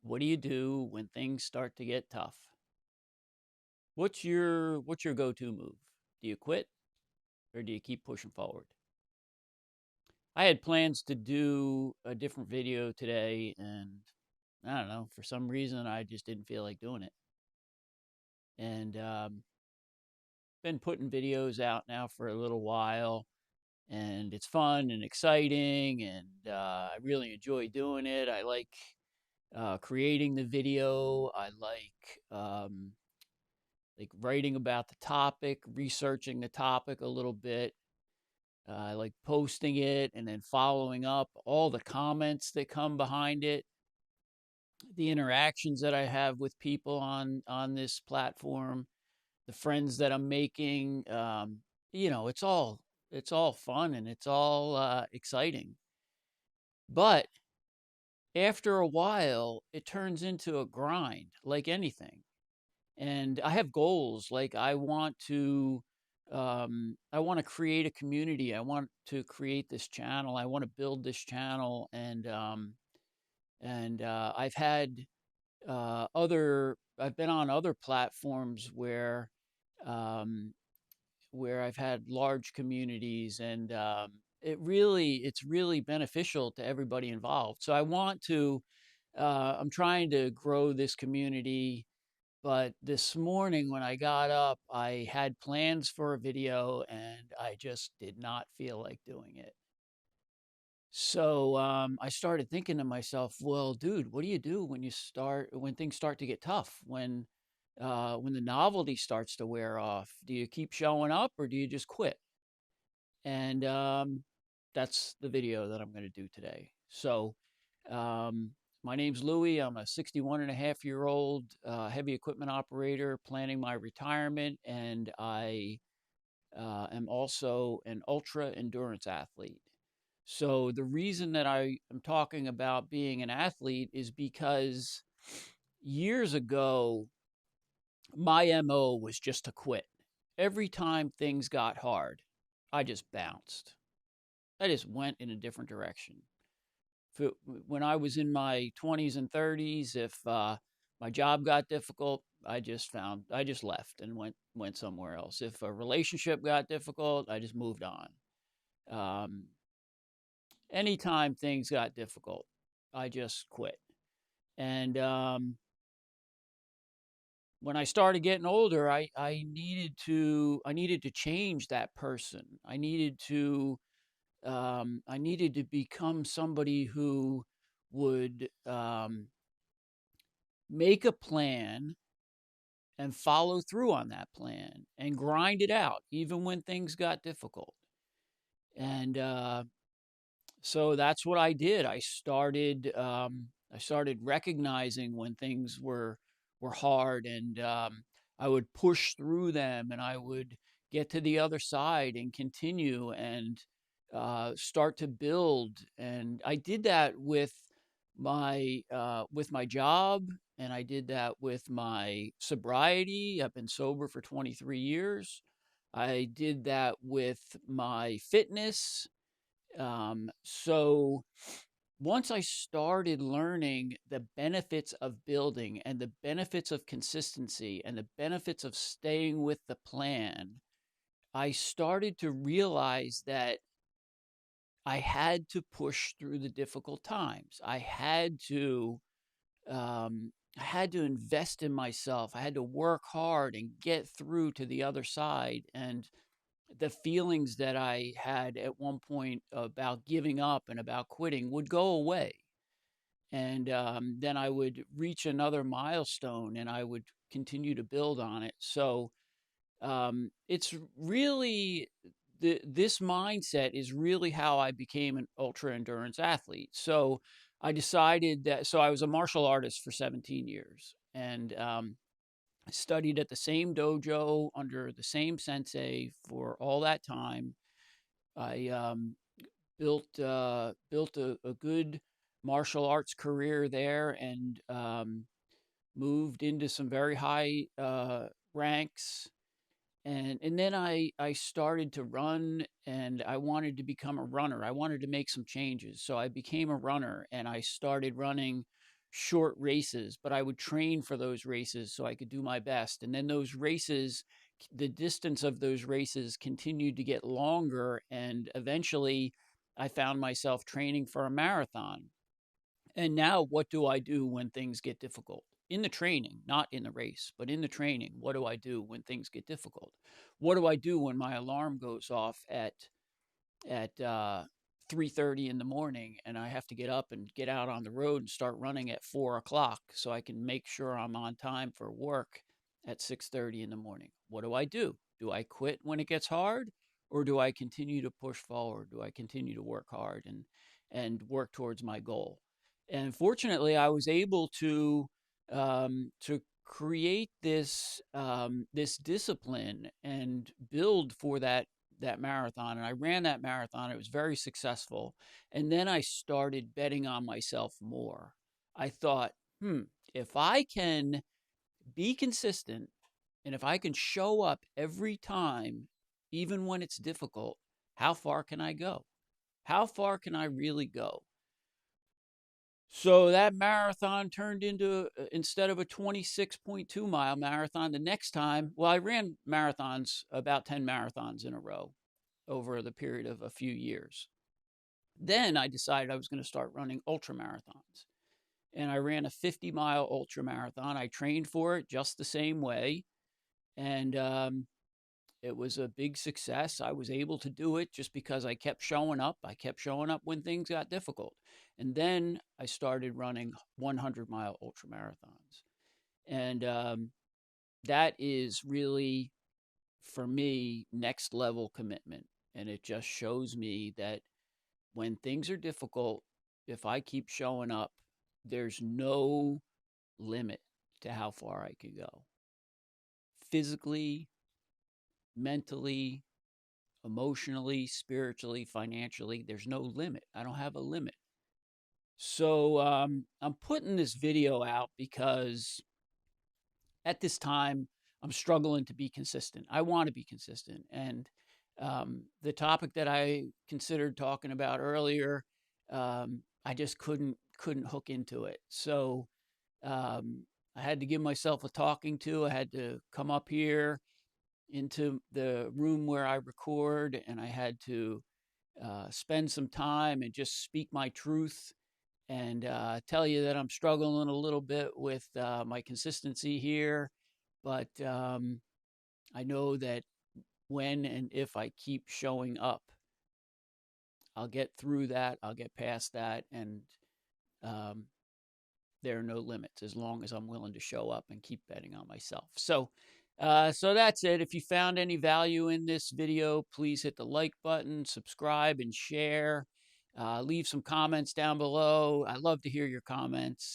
What do you do when things start to get tough? What's your go-to move? Do you quit or do you keep pushing forward? I had plans to do a different video today and I don't know, for some reason I just didn't feel like doing it. And been putting videos out now for a little while and it's fun and exciting and I really enjoy doing it. I like creating the video. I like writing about the topic, researching the topic a little bit. I like posting it and then following up all the comments that come behind it, the interactions that I have with people on this platform, the friends that I'm making. It's all fun and it's all exciting. But after a while, it turns into a grind, like anything. And I have goals. Like I want to create a community. I want to create this channel. I want to build this channel. And I've been on other platforms um, where I've had large communities, and it's really beneficial to everybody involved. So I'm trying to grow this community, but this morning when I got up, I had plans for a video and I just did not feel like doing it. So I started thinking to myself, well, dude, what do you do when things start to get tough? When the novelty starts to wear off, do you keep showing up or do you just quit? And that's the video that I'm going to do today. So um, my name's Louie. I'm a 61-and-a-half-year-old heavy equipment operator planning my retirement, and I am also an ultra endurance athlete. So the reason that I am talking about being an athlete is because years ago, my MO was just to quit. Every time things got hard, I just bounced. I just went in a different direction. When I was in my 20s and 30s, if my job got difficult, I just left and went somewhere else. If a relationship got difficult, I just moved on. Um, Anytime things got difficult, I just quit. And when I started getting older, I needed to change that person. I needed to become somebody who would make a plan and follow through on that plan and grind it out, even when things got difficult. And so that's what I did. I started recognizing when things were hard, and I would push through them, and I would get to the other side and continue and start to build. And I did that with my job, and I did that with my sobriety. I've been sober for 23 years. I did that with my fitness. So once I started learning the benefits of building and the benefits of consistency and the benefits of staying with the plan, I started to realize that I had to push through the difficult times. I had to invest in myself. I had to work hard and get through to the other side. And the feelings that I had at one point about giving up and about quitting would go away. And then I would reach another milestone and I would continue to build on it. So it's really this mindset is really how I became an ultra endurance athlete. So I was a martial artist for 17 years, and I studied at the same dojo under the same sensei for all that time. I built a good martial arts career there, and moved into some very high ranks. And then I started to run, and I wanted to become a runner. I wanted to make some changes, so I became a runner, and I started running short races, but I would train for those races so I could do my best. And then those races, the distance of those races continued to get longer. And eventually I found myself training for a marathon. And now, what do I do when things get difficult? In the training, not in the race, but in the training, what do I do when things get difficult? What do I do when my alarm goes off at 3:30 in the morning and I have to get up and get out on the road and start running at 4 o'clock so I can make sure I'm on time for work at 6:30 in the morning? What do I do? Do I quit when it gets hard, or do I continue to push forward? Do I continue to work hard and work towards my goal? And fortunately, I was able to create this discipline and build for that marathon. And I ran that marathon. It was very successful. And then I started betting on myself more. I thought, if I can be consistent and if I can show up every time, even when it's difficult, how far can I go? How far can I really go? So that marathon turned into, instead of a 26.2 mile marathon, the next time, well, I ran marathons, about 10 marathons in a row over the period of a few years. Then I decided I was going to start running ultra marathons. And I ran a 50-mile ultra marathon. I trained for it just the same way. And it was a big success. I was able to do it just because I kept showing up. I kept showing up when things got difficult. And then I started running 100-mile ultra marathons. And that is really, for me, next level commitment. And it just shows me that when things are difficult, if I keep showing up, there's no limit to how far I could go. Physically, mentally, emotionally, spiritually, financially, there's no limit. I don't have a limit. So I'm putting this video out because at this time I'm struggling to be consistent. I want to be consistent. And the topic that I considered talking about earlier, I just couldn't hook into it. So I had to give myself a talking to. I had to come up here into the room where I record, and I had to spend some time and just speak my truth and tell you that I'm struggling a little bit with my consistency here. But I know that when and if I keep showing up, I'll get through that, I'll get past that, and um, there are no limits as long as I'm willing to show up and keep betting on myself. So that's it. If you found any value in this video, please hit the like button, subscribe, and share. Leave some comments down below. I love to hear your comments.